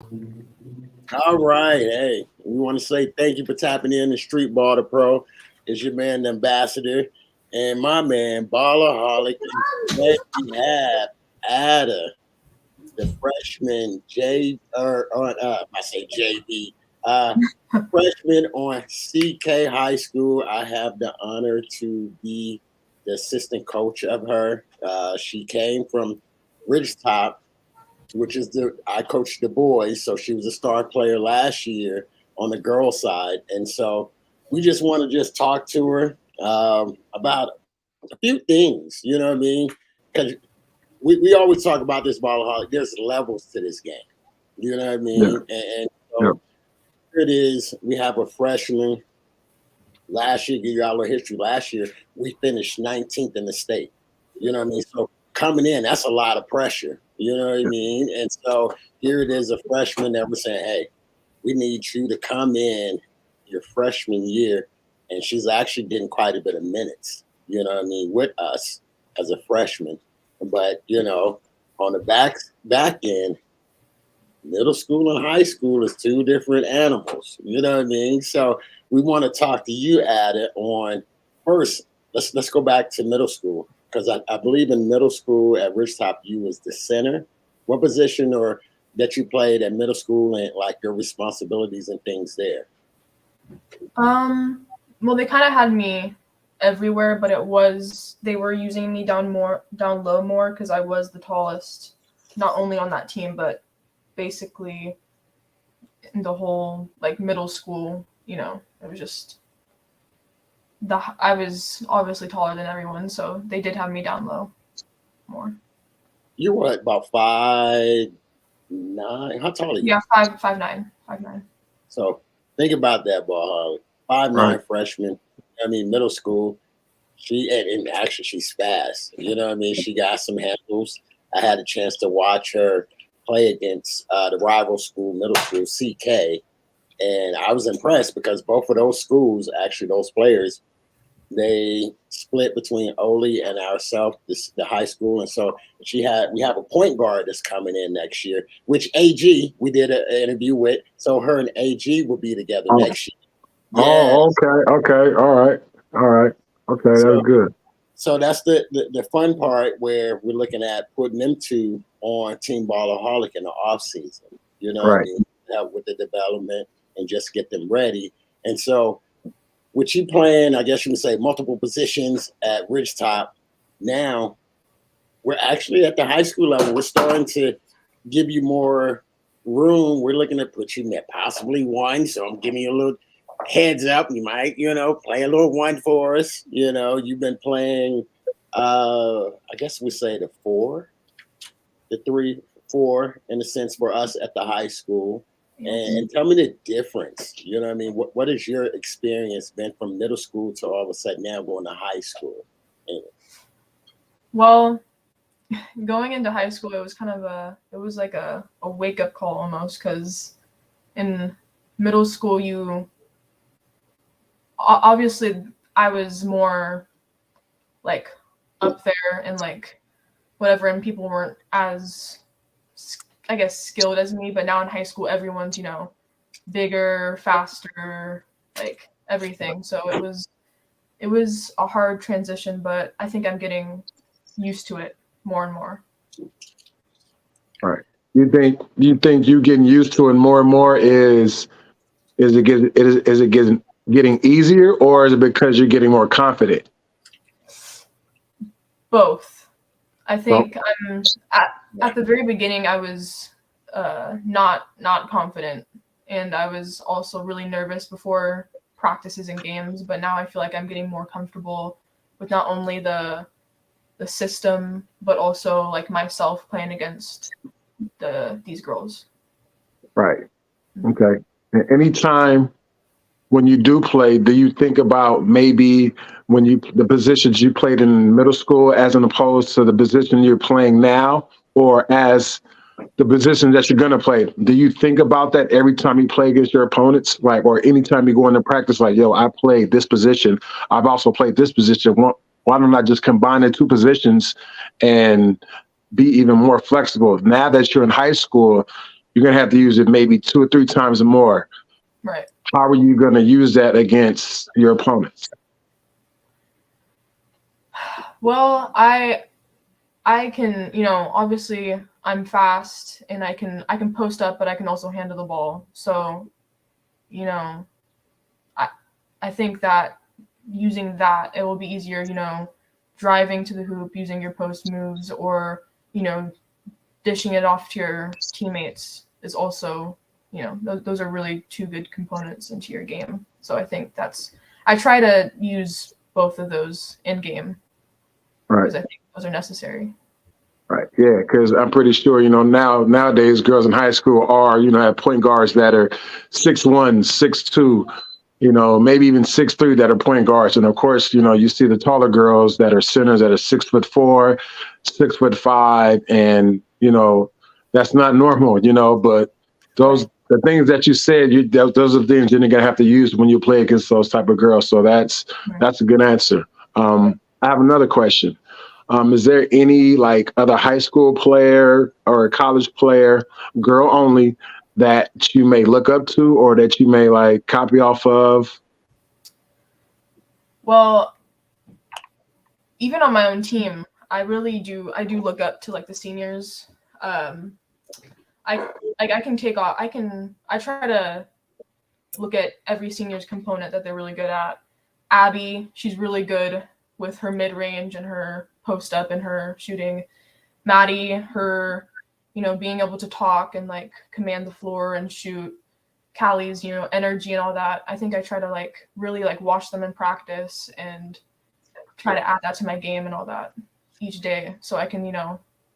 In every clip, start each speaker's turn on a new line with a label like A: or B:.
A: All right. Hey, we want to say thank you for tapping in to Streetball the Pro. It's your man, the ambassador, and my man, Ballerholic. And today we have Ada, the freshman I say JV, freshman on CK High School. I have the honor to be the assistant coach of her. She came from Ridgetop, which is the I coached the boys, so she was a star player last year on the girls side, and so we just want to just talk to her about a few things. You know what I mean? Because we always talk about this ball. There's levels to this game. You know what I mean?
B: Yeah.
A: And
B: Yeah.
A: so here it is. We have a freshman. Last year, give you all a little history. Last year, we finished 19th in the state. You know what I mean? So coming in, that's a lot of pressure. You know what I mean? And so here it is, a freshman that was saying, hey, we need you to come in your freshman year. And she's actually getting quite a bit of minutes, you know what I mean, with us as a freshman. But, on the back end, middle school and high school is two different animals. You know what I mean? So we want to talk to you, Ada, on first. Let's go back to middle school, because I believe in middle school at Ridgetop you was the center. What position or that you played at middle school, and like your responsibilities and things there?
C: Well, they kind of had me everywhere, but they were using me down low more because I was the tallest, not only on that team, but basically in the whole like middle school. It was just I was obviously taller than everyone, so they did have me down low more.
A: You were about 5'9"? How tall are you?
C: Yeah, 5'9".
A: So think about that, ball. 5'9"
B: Right.
A: freshman. I mean, middle school. And actually she's fast. You know what I mean? She got some handles. I had a chance to watch her play against the rival school, middle school, CK. And I was impressed because both of those schools, actually those players, they split between Oli and ourselves, the high school. And so we have a point guard that's coming in next year, which AG, we did an interview with. So her and AG will be together next year.
B: Oh, okay. All right. Okay, that's good.
A: So that's the fun part where we're looking at putting them two on Team Ballerholic in the off season. You know what I mean? Help with the development and just get them ready. And so with you playing, I guess you would say multiple positions at Ridgetop, now we're actually at the high school level. We're starting to give you more room. We're looking to put you at possibly one. So I'm giving you a little heads up. You might, play a little one for us. You've been playing, I guess we say the 3, 4 in a sense for us at the high school. And tell me the difference. You know what I mean? What has your experience been from middle school to all of a sudden now going to high school? Anyway.
C: Well, going into high school, it was kind of like a wake up call almost, because in middle school, obviously I was more like up there and like whatever, and people weren't as, I guess, skilled as me. But now in high school, everyone's, bigger, faster, like everything. So it was a hard transition, but I think I'm getting used to it more and more.
B: All right. You think you getting used to it more and more is it getting easier, or is it because you're getting more confident?
C: Both. I think at the very beginning I was not confident, and I was also really nervous before practices and games, but now I feel like I'm getting more comfortable with not only the system, but also like myself playing against these girls.
B: Right. Okay. And anytime when you do play, do you think about maybe the positions you played in middle school as opposed to the position you're playing now, or as the position that you're going to play? Do you think about that every time you play against your opponents? Like, or anytime you go into practice, like, yo, I played this position. I've also played this position. Why don't I just combine the two positions and be even more flexible? Now that you're in high school, you're going to have to use it maybe 2 or 3 times more.
C: Right.
B: How are you going to use that against your opponents?
C: Well, I can, obviously I'm fast and I can post up, but I can also handle the ball. So, I think that using that, it will be easier, driving to the hoop, using your post moves, or, dishing it off to your teammates is also, those are really 2 good components into your game. So I think I try to use both of those in game.
B: Right.
C: Because I think those are necessary.
B: Right. Yeah, because I'm pretty sure, nowadays girls in high school are, have point guards that are 6'1", 6'2", maybe even 6'3" that are point guards. And of course, you see the taller girls that are centers that are 6'4", 6'5", and that's not normal, but the things that you said, those are things you're gonna have to use when you play against those type of girls. So that's a good answer. I have another question. Is there any other high school player or a college player, girl only, that you may look up to or that you may copy off of?
C: Well, even on my own team, I really do. I do look up to the seniors. I can take off. I try to look at every senior's component that they're really good at. Abby, she's really good with her mid range and her post up and her shooting. Maddie, her being able to talk and command the floor and shoot. Callie's energy and all that. I think I try to really watch them in practice and try to add that to my game and all that each day, so I can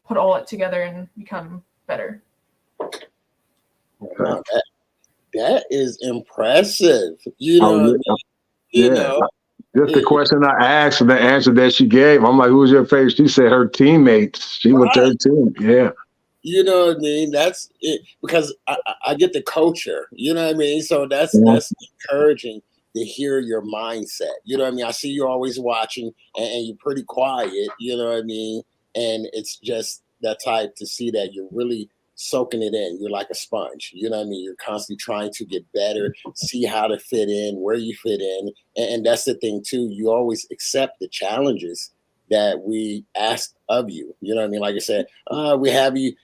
C: put all it together and become better.
A: Wow, that is impressive.
B: Just the question I asked and the answer that she gave. I'm like, who's your favorite? She said her teammates. She went to her team. Yeah.
A: You know what I mean? That's it, because I get to coach her. You know what I mean? So that's encouraging to hear your mindset. You know what I mean? I see you always watching and you're pretty quiet. You know what I mean? And it's just that type to see that you're really soaking it in. You're like a sponge. You know what I mean? You're constantly trying to get better, see how to fit in, where you fit in. And that's the thing too. You always accept the challenges that we ask of you. You know what I mean? Like I said, we have you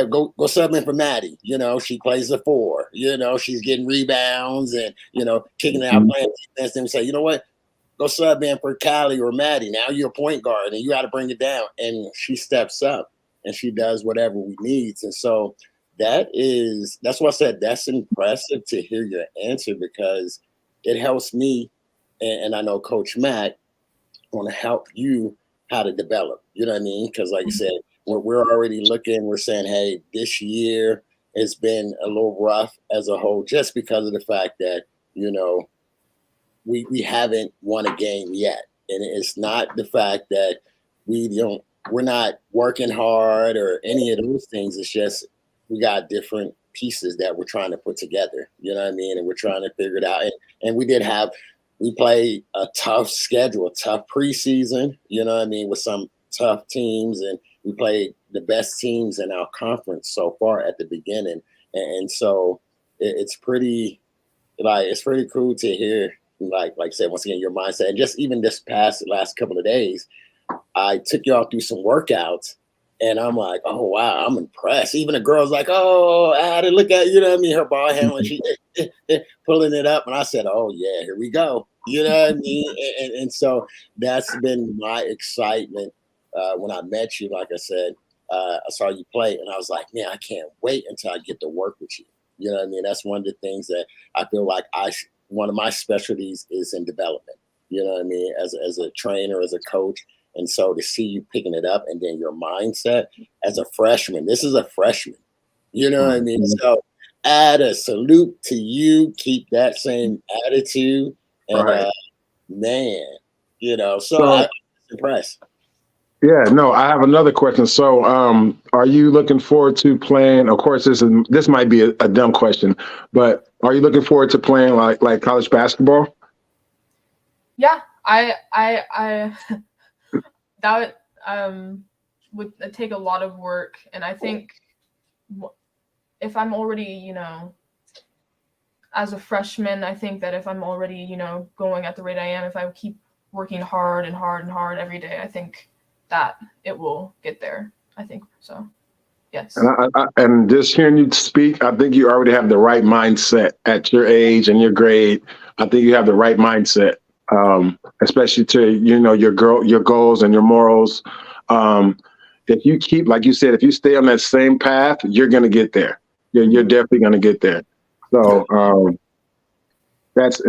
A: go sub in for Maddie. She plays the 4. She's getting rebounds and kicking out, playing defense. And say, you know what? Go sub in for Callie or Maddie. Now you're a point guard and you got to bring it down. And she steps up and she does whatever we need. And so that's why I said that's impressive to hear your answer, because it helps me, and I know Coach Matt want to help you how to develop. You know what I mean? Because like I said, we're already looking, we're saying, hey, this year has been a little rough as a whole, just because of the fact that, we haven't won a game yet. And it's not the fact that we're not working hard or any of those things. It's just we got different pieces that we're trying to put together. You know what I mean? And we're trying to figure it out. And we played a tough schedule, a tough preseason, you know what I mean, with some tough teams. And we played the best teams in our conference so far at the beginning. And so it's pretty cool to hear, like I said, once again, your mindset. And just even this last couple of days, I took y'all through some workouts and I'm like, oh, wow, I'm impressed. Even the girl's like, oh, I had to look at, you know what I mean, her ball handling, she pulling it up. And I said, oh, yeah, here we go. You know what I mean? And so that's been my excitement. When I met you, like I said, I saw you play and I was like, man, I can't wait until I get to work with you. You know what I mean? That's one of the things that I feel like one of my specialties is in development, you know what I mean? As a trainer, as a coach. And so to see you picking it up and then your mindset as a freshman, this is a freshman, you know what I mean? So add a salute to you, keep that same attitude. And man, so I'm impressed.
B: Yeah, no, I have another question. So are you looking forward to playing? Of course, this might be a dumb question, but are you looking forward to playing like college basketball?
C: Yeah, I that would take a lot of work, and I think if I'm already, you know, as a freshman, I think that if I'm already, you know, going at the rate I am, if I keep working hard and hard and hard every day, I think that it will get there. I think so. Yes.
B: And just hearing you speak, I think you already have the right mindset at your age and your grade. I think you have the right mindset, especially to, you know, your goals and your morals. If you keep, like you said, if you stay on that same path, you're going to get there. You're definitely going to get there. So that's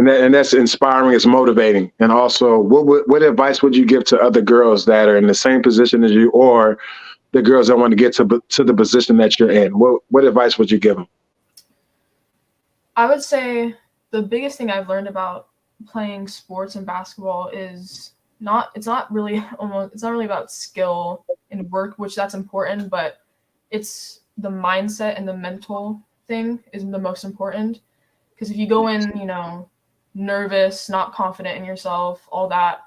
B: inspiring. It's motivating. And also, what advice would you give to other girls that are in the same position as you, or the girls that want to get to the position that you're in? What advice would you give them?
C: I would say the biggest thing I've learned about playing sports and basketball is it's not really about skill and work, which that's important, but it's the mindset and the mental thing is the most important. Because if you go in, you know, nervous, not confident in yourself, all that,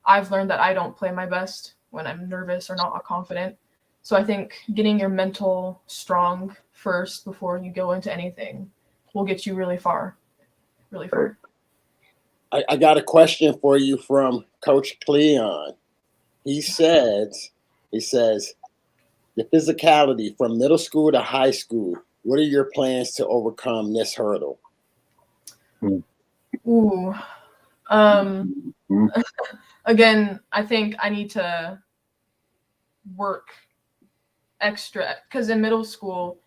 C: I've learned that I don't play my best when I'm nervous or not confident. So I think getting your mental strong first before you go into anything will get you really far, really far.
A: I got a question for you from Coach Cleon. He says, the physicality from middle school to high school, what are your plans to overcome this hurdle?
C: Ooh. Again, I think I need to work extra, because in middle school,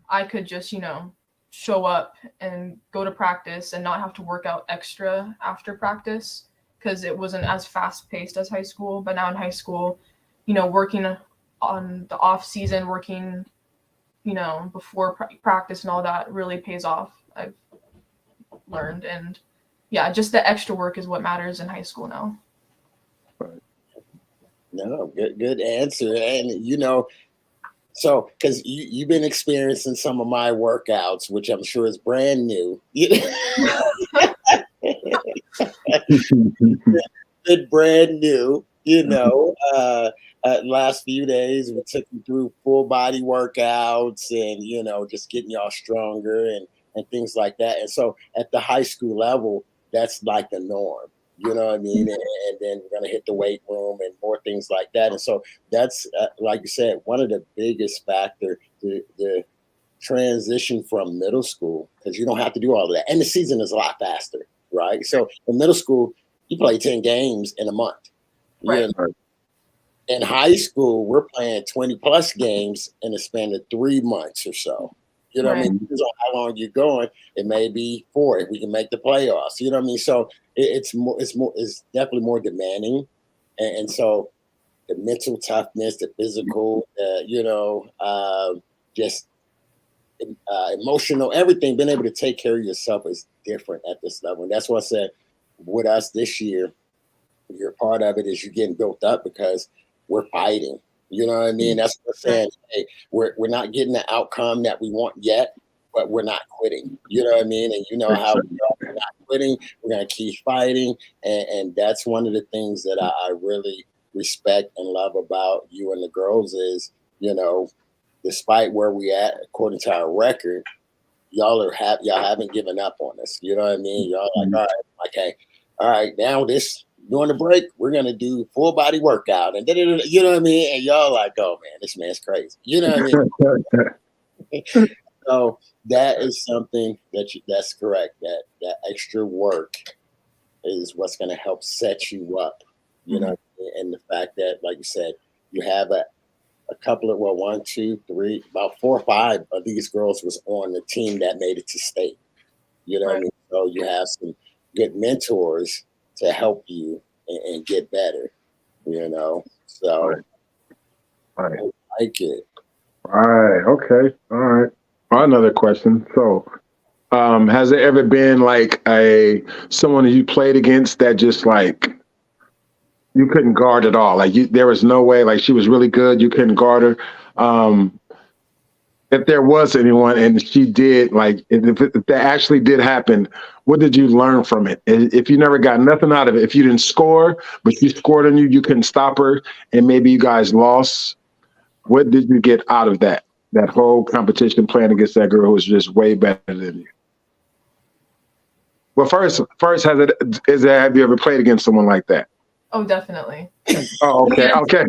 C: I could just, you know, show up and go to practice and not have to work out extra after practice because it wasn't as fast paced as high school. But now in high school, you know, working on the off season, working, you know, before practice and all that really pays off. I've learned, and yeah, just the extra work is what matters in high school now.
A: No, good answer. And you know, so because you've been experiencing some of my workouts, which I'm sure is brand new. Good, brand new. You know, last few days we took you through full body workouts and, you know, just getting y'all stronger and things like that. And so at the high school level, that's like the norm. You know what I mean? And then we're going to hit the weight room and more things like that. And so that's, like you said, one of the biggest factors, the transition from middle school, because you don't have to do all of that. And the season is a lot faster, right? So in middle school, you play 10 games in a month.
C: Right.
A: You know? In high school, we're playing 20 plus games in a span of 3 months or so. You know what I mean? Depends on how long you're going. It may be 4 if we can make the playoffs. You know what I mean? So it's definitely more demanding, and so the mental toughness, the physical, you know, just emotional, everything. Being able to take care of yourself is different at this level, and that's why I said with us this year, you're part of it is you're getting built up because we're fighting. You know what I mean? That's what I'm saying. Hey, we're not getting the outcome that we want yet, but we're not quitting. You know what I mean? And you know how we're not quitting. We're going to keep fighting. And that's one of the things that I really respect and love about you and the girls is, you know, despite where we at, according to our record, y'all haven't given up on us. You know what I mean? Y'all like, all right, okay, all right, now during the break, we're going to do full body workout. And you know what I mean? And y'all like, oh, man, this man's crazy. You know what I mean? So that is something that's correct. That extra work is what's going to help set you up, you know, and the fact that, like you said, you have a couple of, 1, 2, 3, about 4 or 5 of these girls was on the team that made it to state. You know what I mean? So you have some good mentors to help you and get better, you know. So I like it.
B: All right. Okay. All right. Another question. So, has there ever been like someone you played against that just like you couldn't guard at all? Like there was no way. Like she was really good, you couldn't guard her. If there was anyone and she did, like if that actually did happen, what did you learn from it? If you never got nothing out of it, if you didn't score, but she scored on you, you couldn't stop her, and maybe you guys lost, what did you get out of that? that whole competition playing against that girl who was just way better than you? Well, first, have you ever played against someone like that?
C: Oh, definitely.
B: Oh, okay, okay.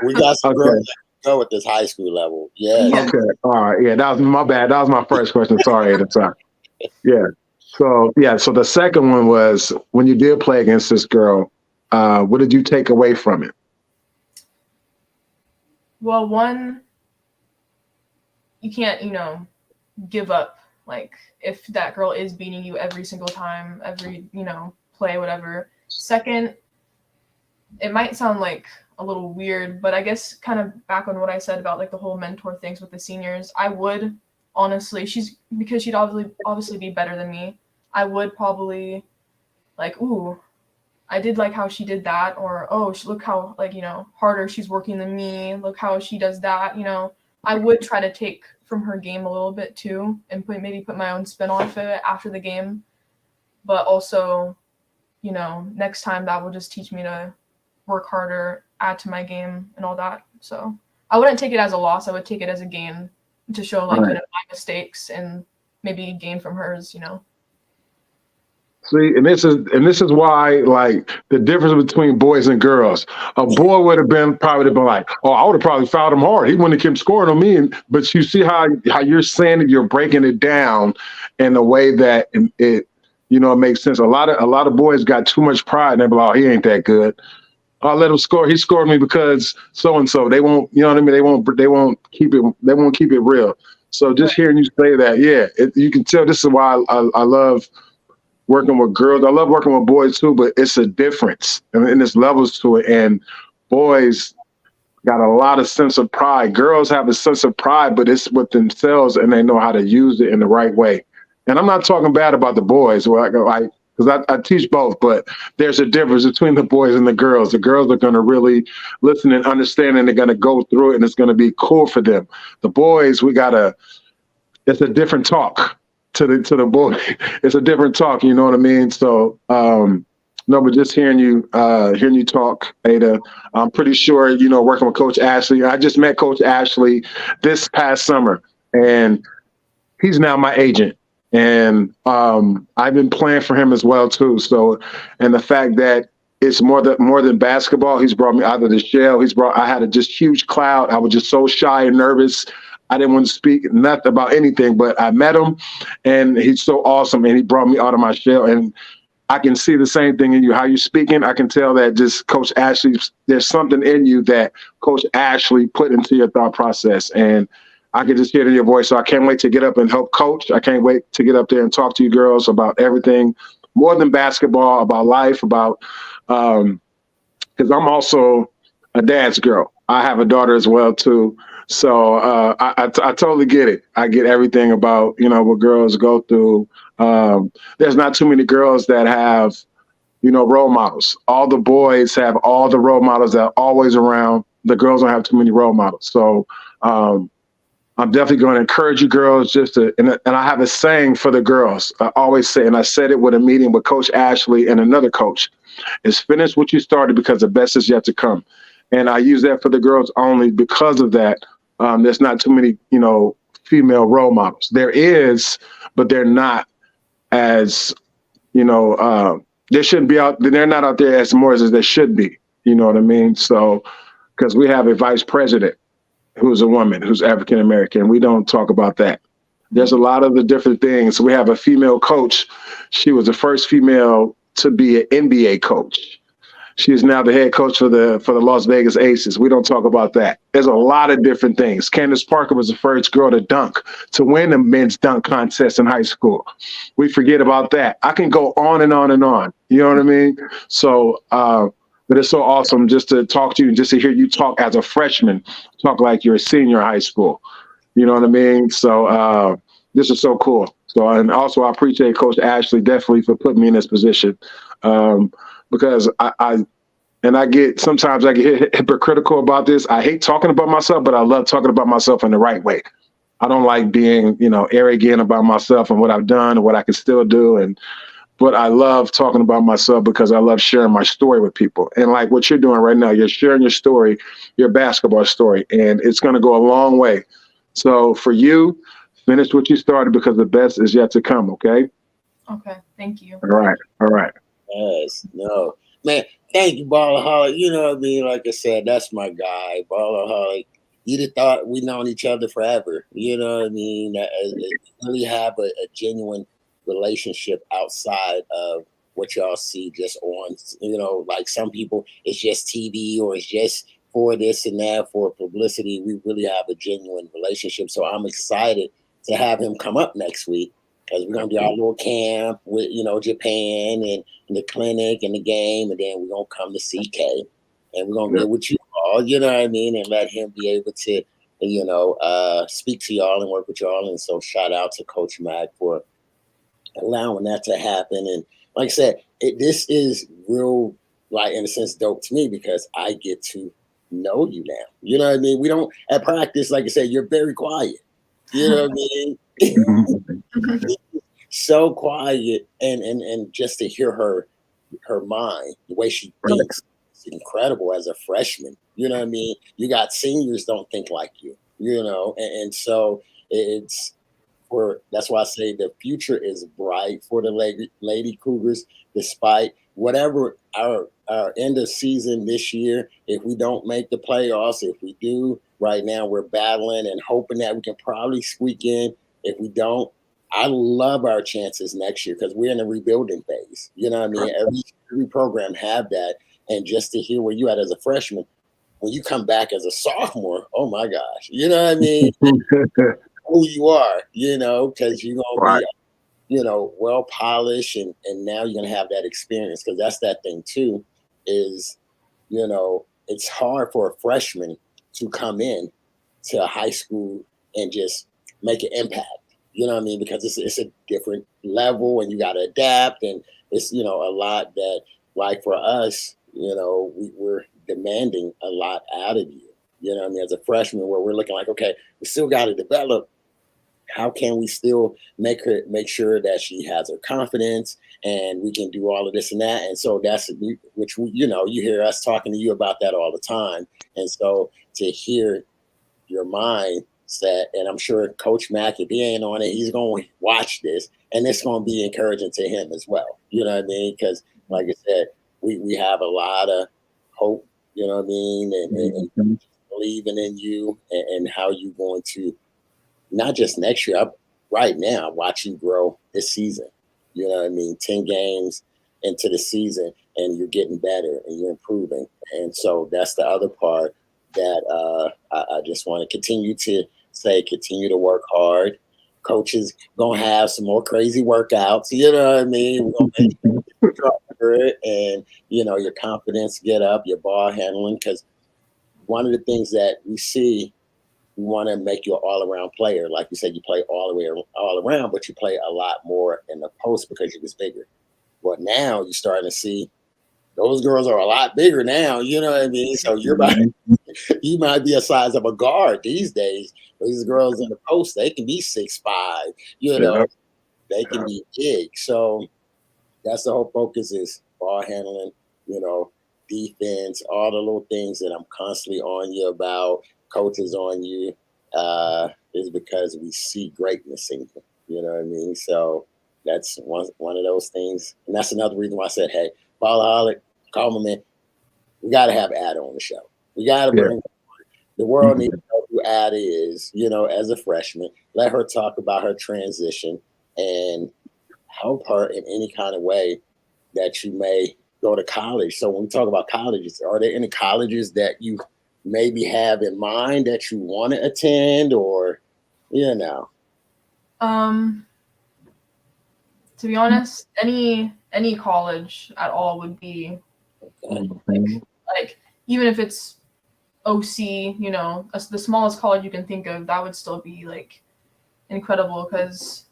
A: We got some
B: Okay.
A: girls that go at this high school level. Yeah.
B: Okay, all right. Yeah, that was my bad. That was my first question. Sorry at the time. Yeah. So the second one was, when you did play against this girl, what did you take away from it?
C: Well, one, you can't, give up. Like, if that girl is beating you every single time, every, play, whatever. Second, it might sound like a little weird, but I guess kind of back on what I said about like the whole mentor things with the seniors, I would honestly, because she'd obviously be better than me, I would probably like, ooh, I did like how she did that, or oh, look how like, harder she's working than me, look how she does that, I would try to take from her game a little bit too, and maybe put my own spin on it after the game. But also, next time that will just teach me to work harder, add to my game and all that. So I wouldn't take it as a loss. I would take it as a gain to show like, my mistakes and maybe gain from hers,
B: See, and this is why, like, the difference between boys and girls. A boy would have probably been like, oh, I would have probably fouled him hard. He wouldn't have kept scoring on me. But you see how you're saying it, you're breaking it down in a way that it makes sense. A lot of boys got too much pride, and they're like, oh, he ain't that good. I'll let him score. He scored me because so and so. They won't, you know what I mean? They won't keep it real. So just hearing you say that, yeah, you can tell. This is why I love working with girls. I love working with boys too, but it's a difference, and there's levels to it. And boys got a lot of sense of pride. Girls have a sense of pride, but it's with themselves, and they know how to use it in the right way. And I'm not talking bad about the boys, because I teach both, but there's a difference between the boys and the girls. The girls are going to really listen and understand, and they're going to go through it, and it's going to be cool for them. The boys, it's a different talk. To the boy, it's a different talk. You know what I mean? So no, but just hearing you talk, Ada, I'm pretty sure working with Coach Ashley. I just met Coach Ashley this past summer, and he's now my agent, and I've been playing for him as well too. So, and the fact that it's more than basketball, he's brought me out of the shell. I had a just huge cloud. I was just so shy and nervous. I didn't want to speak nothing about anything, but I met him, and he's so awesome, and he brought me out of my shell. And I can see the same thing in you, how you're speaking. I can tell that just Coach Ashley, there's something in you that Coach Ashley put into your thought process, and I can just hear it in your voice. So I can't wait to get up and help coach. I can't wait to get up there and talk to you girls about everything, more than basketball, about life, about because I'm also a dad's girl. I have a daughter as well too. So I totally get it. I get everything about, what girls go through. There's not too many girls that have, role models. All the boys have all the role models that are always around. The girls don't have too many role models. So I'm definitely going to encourage you girls and I have a saying for the girls. I always say, and I said it with a meeting with Coach Ashley and another coach, is finish what you started because the best is yet to come. And I use that for the girls only because of that. There's not too many, female role models. There is, but they're not as, they shouldn't be out. They're not out there as more as they should be. You know what I mean? So, because we have a vice president who's a woman, who's African American. We don't talk about that. There's a lot of the different things. We have a female coach. She was the first female to be an NBA coach. She is now the head coach for the Las Vegas Aces. We don't talk about that. There's a lot of different things. Candace Parker was the first girl to win the men's dunk contest in high school. We forget about that. I can go on and on and on. You know what I mean? So, but it's so awesome just to talk to you and just to hear you talk as a freshman, talk like you're a senior in high school. You know what I mean? So this is so cool. So, and also I appreciate Coach Ashley definitely for putting me in this position. Because sometimes I get hypocritical about this. I hate talking about myself, but I love talking about myself in the right way. I don't like being, arrogant about myself and what I've done and what I can still do. And but I love talking about myself because I love sharing my story with people. And like what you're doing right now, you're sharing your story, your basketball story, and it's going to go a long way. So for you, finish what you started because the best is yet to come. Okay.
C: Okay, thank you.
B: All right. All right.
A: Yes, no, man. Thank you, Ballaholic. You know what I mean? Like I said, that's my guy, Ballaholic. You'd have thought we known each other forever. You know what I mean? Really have a genuine relationship outside of what y'all see just on. You know, like some people, it's just TV or it's just for this and that for publicity. We really have a genuine relationship. So I'm excited to have him come up next week because we're gonna do our little camp with Japan and the clinic and the game, and then we're gonna come to CK and we're gonna get with you all, you know what I mean, and let him be able to, speak to y'all and work with y'all. And so shout out to Coach Mack for allowing that to happen. And like I said, this is real, like in a sense, dope to me because I get to know you now. You know what I mean? We don't at practice, like I said, you're very quiet. You know what I mean? So quiet, and just to hear her mind, the way she thinks, it's incredible as a freshman. You know what I mean? You got seniors don't think like you, and so it's that's why I say the future is bright for the Lady Cougars, despite whatever our end of season this year. If we don't make the playoffs, if we do, right now we're battling and hoping that we can probably squeak in. If we don't, I love our chances next year because we're in a rebuilding phase. You know what I mean? Every program have that. And just to hear where you at as a freshman, when you come back as a sophomore, oh my gosh, you know what I mean? Who you are, because you're going to be, well polished. And now you're going to have that experience because that's that thing too is, it's hard for a freshman to come in to a high school and just make an impact. You know what I mean? Because it's a different level and you got to adapt. And it's, a lot that, like for us, we're demanding a lot out of you. You know what I mean? As a freshman, where we're looking like, okay, we still got to develop. How can we still make sure that she has her confidence and we can do all of this and that? And so that's which, you hear us talking to you about that all the time. And so to hear your mind set, and I'm sure Coach Mack, if he ain't on it, he's going to watch this and it's going to be encouraging to him as well. You know what I mean? Because like I said, we have a lot of hope, you know what I mean? And believing in you and how you going to, not just next year, right now, watch you grow this season. You know what I mean? 10 games into the season and you're getting better and you're improving. And so that's the other part that I just want to continue to say, continue to work hard. Coaches going to have some more crazy workouts. You know what I mean? We're going to make you stronger and, your confidence get up, your ball handling. Because one of the things that we see, we want to make you an all-around player. Like you said, you play all around, but you play a lot more in the post because you was bigger. But now you're starting to see those girls are a lot bigger now. You know what I mean? So you might be a size of a guard these days. These girls in the post, they can be 6'5". They can be big. So that's the whole focus is ball handling, defense, all the little things that I'm constantly on you about. Coaches on you is because we see greatness in you. You know what I mean? So that's one of those things. And that's another reason why I said, hey, Ballaholic, call me, man. We got to have Ada on the show. We got to bring the world needs to know who Ada is, as a freshman. Let her talk about her transition and help her in any kind of way that you may go to college. So when we talk about colleges, are there any colleges that you maybe have in mind that you want to attend or,
C: To be honest, any college at all would be like even if it's OC, the smallest college you can think of, that would still be like incredible because,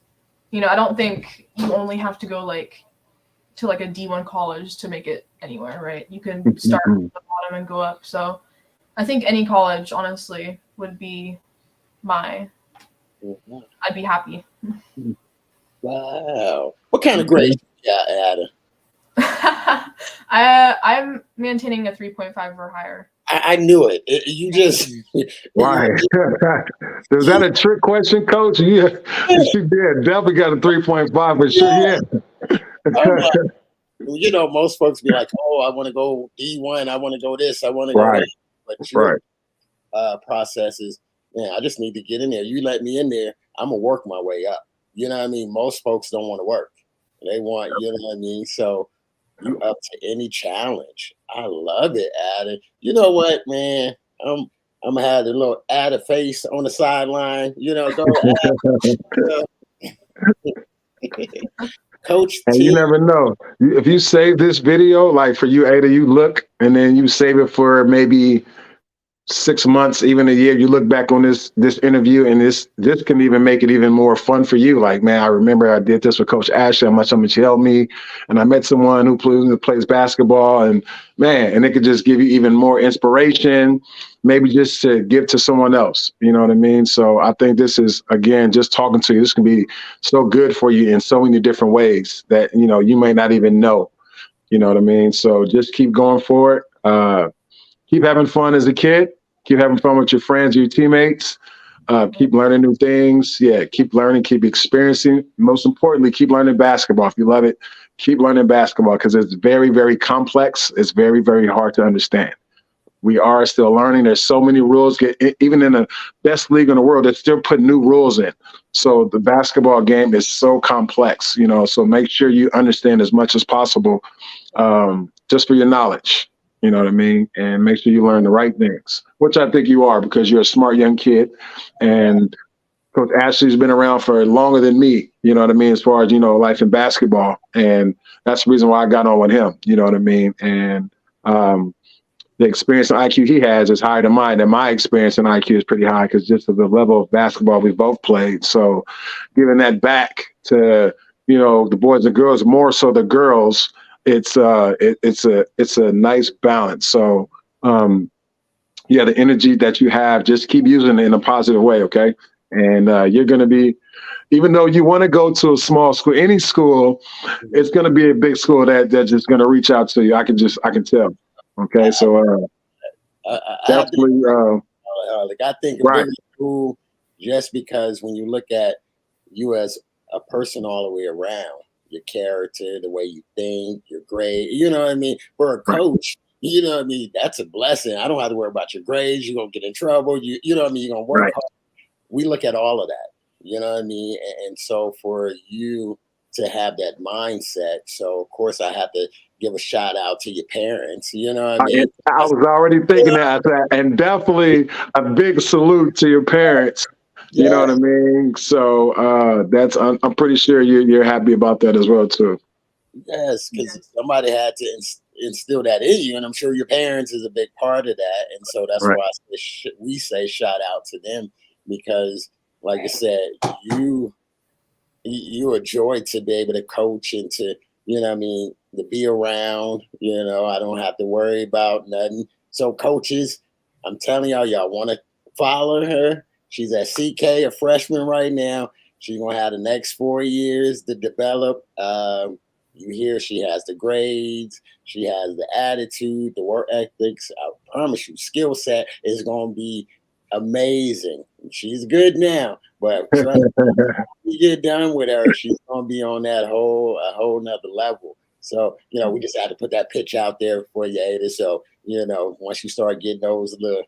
C: I don't think you only have to go to a D1 college to make it anywhere, right? You can start at the bottom and go up. So I think any college, honestly, would be I'd be happy.
A: Wow. What kind of grades Yeah, Ada.
C: I'm maintaining a 3.5 or higher.
A: I knew it. You just
B: Right. Is that a trick question, Coach? Yeah, you did. Definitely got a 3.5 for sure. Yeah.
A: You know, most folks be like, "Oh, I want to go D1. I want to go this. I want to go
B: Right.
A: that." But your
B: Right.
A: process is, man, I just need to get in there. You let me in there, I'm gonna work my way up. You know what I mean? Most folks don't want to work. They want, you know what I mean? So you up to any challenge. I love it, Adam. You know what, man? I'm gonna have a little Adam face on the sideline. You know, go Coach
B: And you
A: T.
B: never know. If you save this video, like for you, Ada, you look and then you save it for maybe 6 months, even a year, you look back on this interview, and this can even make it even more fun for you. Like, man, I remember I did this with Coach Ashley, how much she helped me, and I met someone who plays basketball, and man, and it could just give you even more inspiration, maybe just to give to someone else. You know what I mean? So I think this is, again, just talking to you, this can be so good for you in so many different ways that, you know, you may not even know. You know what I mean? So just keep going for it. Keep having fun as a kid. Keep having fun with your friends, your teammates. Keep learning new things. Yeah, keep learning, keep experiencing. Most importantly, keep learning basketball. If you love it, keep learning basketball because it's very, very complex. It's very, very hard to understand. We are still learning. There's so many rules. Even in the best league in the world, they're still putting new rules in. So the basketball game is so complex, you know, so make sure you understand as much as possible just for your knowledge. You know what I mean? And make sure you learn the right things, which I think you are because you're a smart young kid. And Coach Ashley's been around for longer than me, you know what I mean, as far as, you know, life in basketball. And that's the reason why I got on with him, you know what I mean? And the experience and IQ he has is higher than mine. And my experience in IQ is pretty high because just of the level of basketball we both played. So giving that back to, you know, the boys and girls, more so the girls, it's a nice balance. So yeah, the energy that you have, just keep using it in a positive way, okay? And you're going to be, even though you want to go to a small school, any school, it's going to be a big school that's just going to reach out to you. I can tell. Okay, so definitely,
A: Like I think a
B: right.
A: bigger school, just because when you look at you as a person all the way around, your character, the way you think, your grade, you know what I mean? For a coach, you know what I mean? That's a blessing. I don't have to worry about your grades. You're going to get in trouble. You know what I mean? You're going to work hard. We look at all of that, you know what I mean? And so for you to have that mindset, so of course I have to give a shout out to your parents, you know what I mean?
B: I was already thinking that, and definitely a big salute to your parents. You know what I mean? So that's I'm pretty sure you're happy about that as well too.
A: Yes, because somebody had to instill that in you, and I'm sure your parents is a big part of that. And so that's why we say shout out to them because, like I said, you're a joy to be able to coach and to, you know what I mean, to be around. You know, I don't have to worry about nothing. So coaches, I'm telling y'all want to follow her. She's at CK, a freshman right now. She's gonna have the next 4 years to develop. You hear she has the grades, she has the attitude, the work ethics. I promise you, skill set is gonna be amazing. She's good now, but trust me, when you get done with her, she's gonna be on that a whole nother level. So, you know, we just had to put that pitch out there for you, Ada. So, you know, once you start getting those little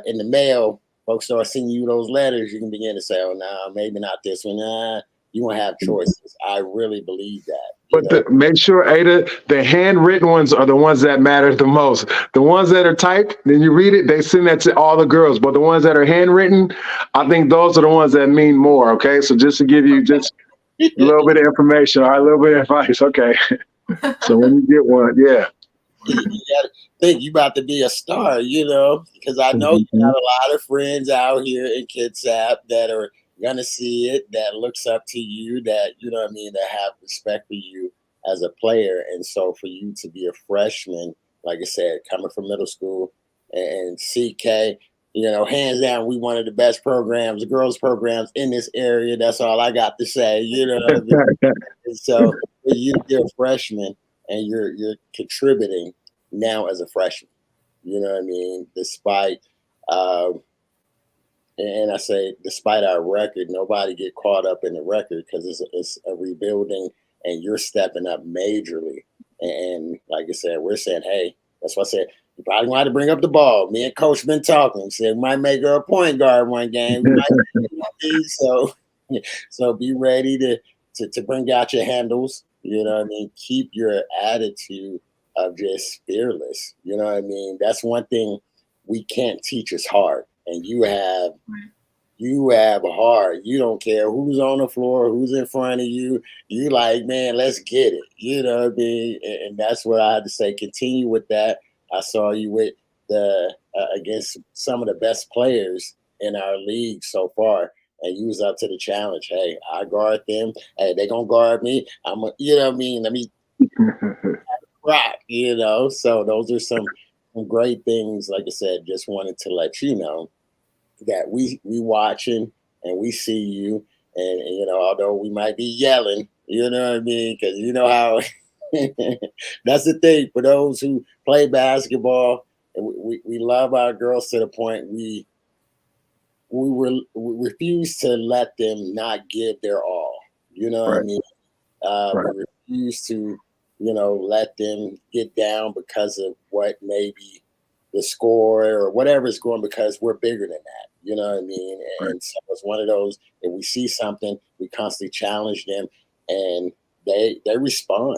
A: in the mail, folks start sending you those letters, you can begin to say, oh, no, maybe not this one. Nah, you won't have choices. I really believe that.
B: But make sure, Ada, the handwritten ones are the ones that matter the most. The ones that are typed, then you read it, they send that to all the girls. But the ones that are handwritten, I think those are the ones that mean more, okay? So just to give you just a little bit of information, all right, a little bit of advice, okay? So when you get one, yeah.
A: You gotta think you about to be a star, you know, because I know you got a lot of friends out here in Kitsap that are gonna see it, that looks up to you, that you know what I mean, that have respect for you as a player. And so for you to be a freshman, like I said, coming from middle school and CK, you know, hands down, we one of the best programs, the girls programs in this area. That's all I got to say, you know what I mean? And so you're a freshman and you're contributing now as a freshman. You know what I mean? Despite and I say, despite our record, nobody get caught up in the record because it's a rebuilding, and you're stepping up majorly. And like I said, we're saying, hey, that's why I said you probably want to bring up the ball. Me and Coach been talking. Said we might make her a point guard one game. We might so be ready to bring out your handles. You know what I mean? Keep your attitude of just fearless. You know what I mean? That's one thing we can't teach is hard. And you have heart. You don't care who's on the floor, who's in front of you. You like, man, let's get it. You know what I mean? And that's what I had to say. Continue with that. I saw you with the against some of the best players in our league so far, and you was up to the challenge. Hey, I guard them. Hey, they gonna guard me. You know what I mean? Let me rock. You know. So those are some great things. Like I said, just wanted to let you know that we watching and we see you, and you know, although we might be yelling, you know what I mean, because you know how that's the thing for those who play basketball, and we love our girls to the point we refuse to let them not give their all. You know what I mean? We refuse to, you know, let them get down because of what maybe the score or whatever is going, because we're bigger than that. You know what I mean? And so it's one of those, if we see something, we constantly challenge them, and they respond,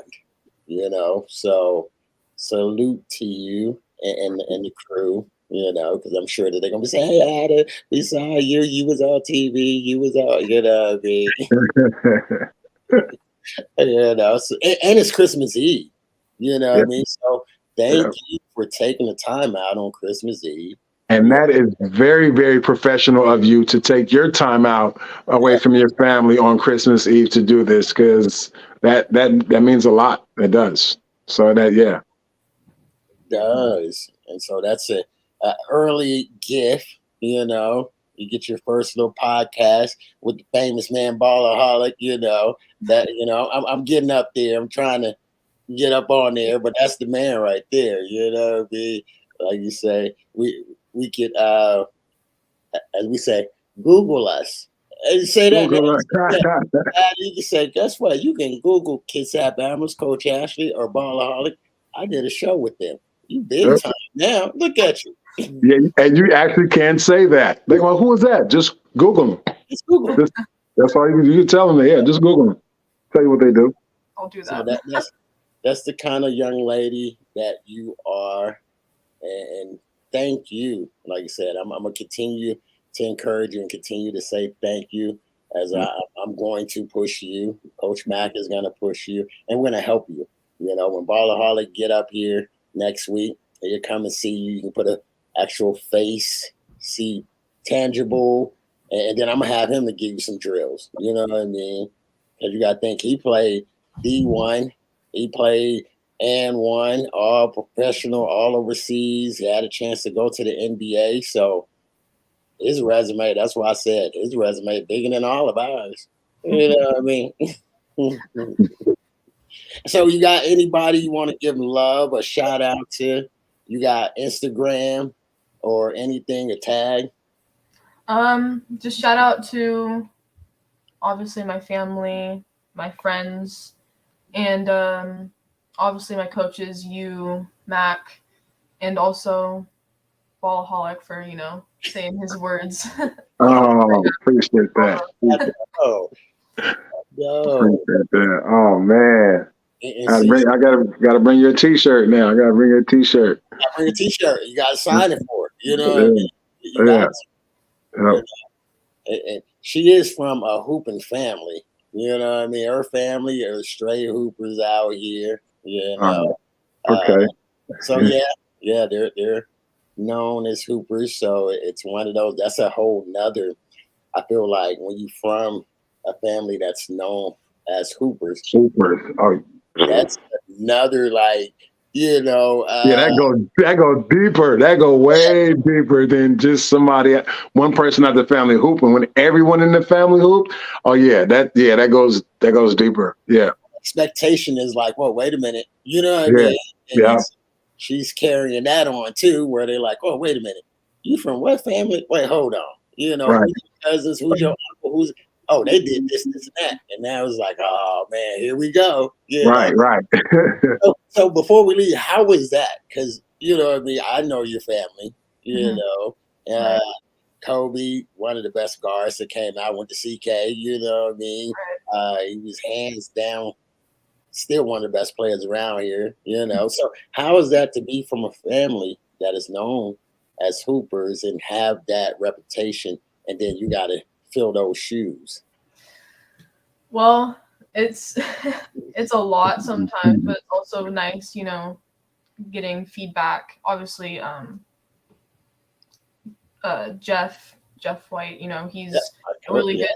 A: you know. So salute to you and the crew, you know, because I'm sure that they're going to be saying, hey, Ada, we saw you. You was on TV. You was on, you know what I mean? You know, so, and it's Christmas Eve, you know what I mean? So thank you for taking the time out on Christmas Eve.
B: And that is very, very professional of you to take your time out away from your family on Christmas Eve to do this, because that means a lot. It does. So that,
A: does. And so that's a early gift, you know. You get your first little podcast with the famous man Ballaholic, you know. That, you know, I'm getting up there. I'm trying to get up on there, but that's the man right there, you know what I mean? Like you say, we could, as we say, Google us. And you say that. You can say, guess what? You can Google Kids Alabama's Coach Ashley or Ballaholic. I did a show with them. You big time now. Look at you.
B: Yeah, and you actually can say that. They go, who is that? Just Google them.
A: Just Google them.
B: That's all you tell them. Yeah, just Google them. Tell you what they do.
C: I'll do that.
A: So that's the kind of young lady that you are, and thank you. Like I said, I'm gonna continue to encourage you and continue to say thank you, as I'm going to push you. Coach Mack is gonna push you, and we're gonna help you. You know, when Ballaholic get up here next week, he'll come and see you. You can put an actual face, see tangible, and then I'm gonna have him to give you some drills. You know what I mean? Because you gotta think he played D1, he played and won, all professional, all overseas. He had a chance to go to the NBA. So his resume, that's why I said his resume is bigger than all of ours. You know what I mean? So you got anybody you want to give love or shout out to? You got Instagram or anything, a tag?
C: Just shout out to obviously my family, my friends, and obviously my coaches, you, Mac, and also Ballaholic for, you know, saying his words.
B: Oh, appreciate that.
A: Oh,
B: Appreciate that. Oh man.
A: I
B: gotta bring your t-shirt now. I gotta bring your t-shirt.
A: bring a t-shirt. You gotta sign it for it. You know what I mean? You got to. You know? And she is from a hooping family. You know what I mean? Her family are straight hoopers out here. You know.
B: Okay.
A: So yeah, they're known as hoopers. So it's one of those. That's a whole nother. I feel like when you from a family that's known as hoopers.
B: Oh,
A: that's another, like, you know.
B: That goes deeper. That go way deeper than just one person out the family hooping. When everyone in the family hoop, that goes deeper. Yeah.
A: expectation is like, well, wait a minute, you know what I
B: Yeah.
A: mean? And she's carrying that on too, where they're like, oh, wait a minute, you from what family? Wait, hold on, you know,
B: Right.
A: who's your cousins, who's your uncle, who's they did this, this, and that, and now it's like, oh man, here we go, you know?
B: Right.
A: So before we leave, how was that? Because you know what I mean, I know your family, you know.
C: Right.
A: Kobe, one of the best guards that came out, went to CK, you know what I mean? He was hands down still one of the best players around here, you know. So how is that to be from a family that is known as hoopers and have that reputation, and then you got to fill those shoes?
C: Well, it's it's a lot sometimes, but it's also nice, you know, getting feedback. Obviously, Jeff White, you know, he's a really good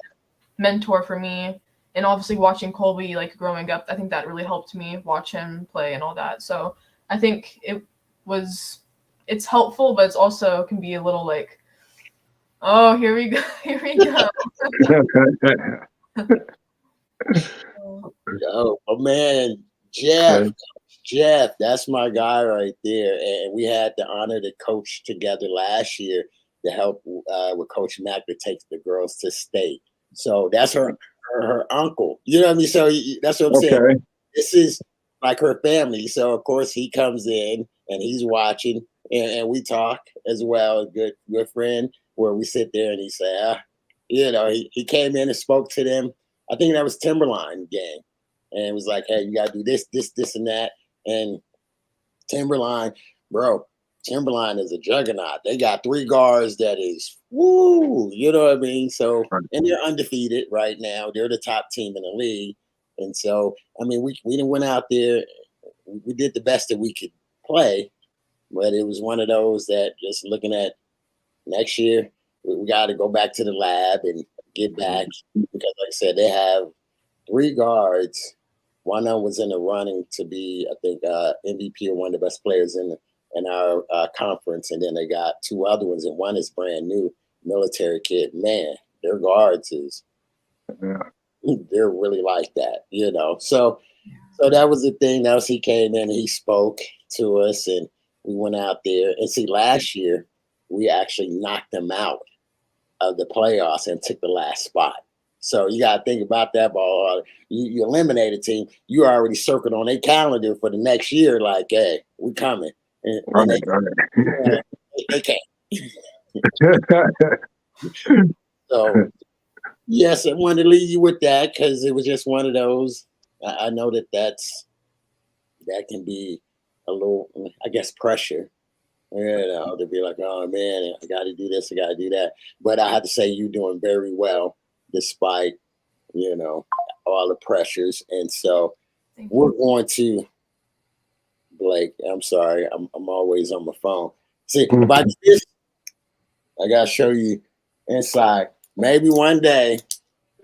C: mentor for me. And obviously watching Colby like growing up, I think that really helped me watch him play and all that. So I think it's helpful, but it's also can be a little like, oh, here we go.
A: Oh man, Jeff, that's my guy right there. And we had the honor to coach together last year to help with Coach Mack to take the girls to state. So that's her uncle. You know what I mean? So that's what I'm saying. This is like her family. So of course he comes in and he's watching, and we talk as well. Good friend, where we sit there and he said, you know, he came in and spoke to them. I think that was Timberline game, and it was like, hey, you gotta do this, and that. And Timberline is a juggernaut. They got 3 guards that is woo, you know what I mean? So, and they're undefeated right now. They're the top team in the league. And so, I mean, we went out there, we did the best that we could play, but it was one of those that just looking at next year, we got to go back to the lab and get back, because like I said, they have 3 guards. One of them was in the running to be, I think, MVP or one of the best players in our conference, and then they got 2 other ones, and one is brand new, military kid. Man, their guards they're really like that, you know. So that was the thing. That was, he came in and he spoke to us, and we went out there. And see, last year we actually knocked them out of the playoffs and took the last spot. So you got to think about that ball. You eliminate a team, you already circled on their calendar for the next year, like, hey, we coming. And they can't. So yes, I wanted to leave you with that because it was just one of those. I know that can be a little, I guess, pressure, you know, to be like, oh man, I got to do this, I got to do that. But I have to say, you're doing very well despite, you know, all the pressures. And so we're going to, Blake, I'm sorry, I'm always on my phone. See, if I do this, I got to show you inside. Maybe one day,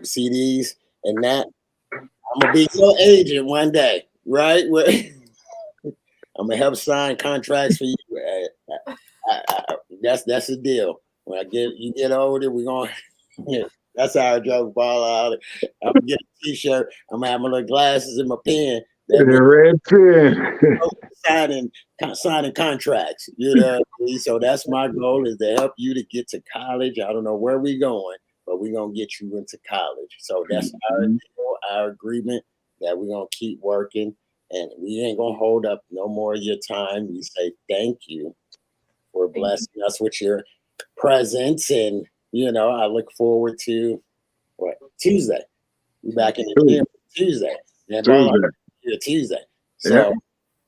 A: see these and that, I'm going to be your agent one day, right? I'm going to help sign contracts for you. That's the deal. When you get older, we're going to, that's how I joke ball out. I'm going to get a t-shirt. I'm going to have my little glasses and my pen.
B: Red pen.
A: Signing contracts, you know. So that's my goal, is to help you to get to college. I don't know where we're going, but we're going to get you into college. So that's our agreement, that we're going to keep working, and we ain't going to hold up no more of your time. We say thank you for blessing us with your presence. And, you know, I look forward to Tuesday. We're back in the gym Tuesday. Tuesday. So,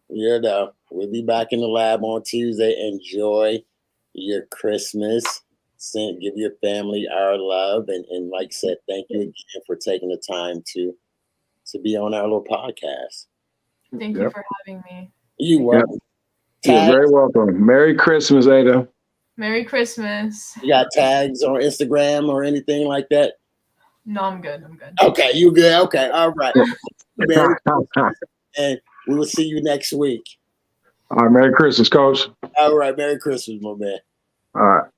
A: you know, we'll be back in the lab on Tuesday. Enjoy your Christmas. Give your family our love. And like I said, thank you again for taking the time to be on our little podcast.
C: Thank you for having me.
A: You're welcome.
B: You're very welcome. Merry Christmas, Ada.
C: Merry Christmas.
A: You got tags on Instagram or anything like that?
C: No, I'm good.
A: Okay, you good? Okay, all right. And we will see you next week.
B: All right, Merry Christmas, Coach.
A: All right, Merry Christmas, my man.
B: All right.